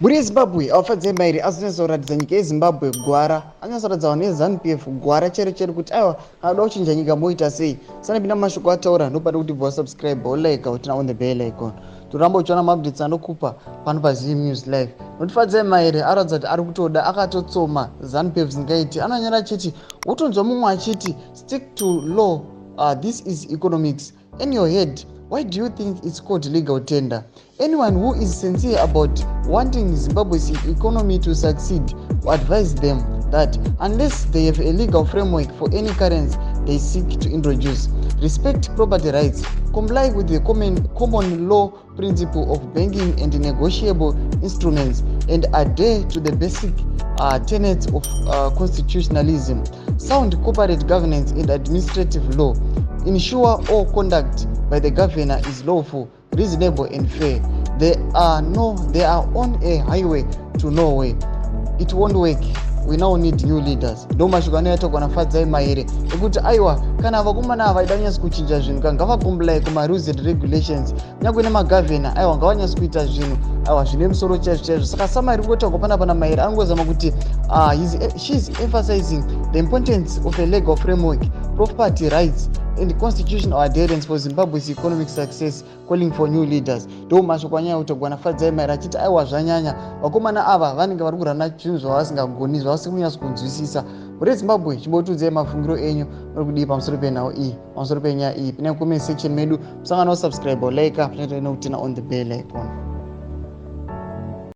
Muri yeZimbabwe Fadzai Mahere azoratidza nyika yeZimbabwe gwara anyasoratidzawo neZANU-PF gwara chero kuti aiwa anoda kuchinja nyika moita sei. Sanapinda mashoko ataura ndopade kuti bva subscribe like utina on the bell icon. Toramba uchiona maupdates anokupa pano paZim News Live. Noti Fadzai Mahere aratidza kuti ari kutoda akatotsoma ZANU-PF zingaiti. Anonyora achiti utonzwa mumwe achiti stick to law, this is economics. In your head, why do you think it's called legal tender? Anyone who is sincere about wanting Zimbabwe's economy to succeed will advise them that unless they have a legal framework for any currency they seek to introduce, respect property rights, comply with the common law principle of banking and negotiable instruments, and adhere to the basic tenets of constitutionalism, sound corporate governance and administrative law, ensure all conduct by the governor is lawful, reasonable and fair. They are on a highway to nowhere. It won't work. We now need new leaders. Ndo mashoko anoitwa na Fadzai Mahere ekuti aiwa kana vakomana ava idanyasi kuchinja zvinhu kana ngavakombolai kuma rules and regulations nyangwe nemagavhena aiwa ngavanyasi kuita zvinhu aiwa zvine musoro chaizvo. Saka samari ngotaurwa pana Mahere angozama kuti she is emphasizing the importance of a legal framework, property rights and constitutional adherence for Zimbabwe's economic success, calling for new leaders. Ndo mashoko anyaya kutogwa na Fadzai Mahere achiti aiwa zvanyanya vakomana ava vanenge vari kurana zvinhu zvavasingagoni zvavasikunyasa kunzwisisa. Muri Zimbabwe chimbotudzai mafungiro enyu muri kudii pamusoro penhau iyi, pamusoro penyaya iyi. Pine comment section medu musangana usubscribe like, panoita nokutina on the bell icon.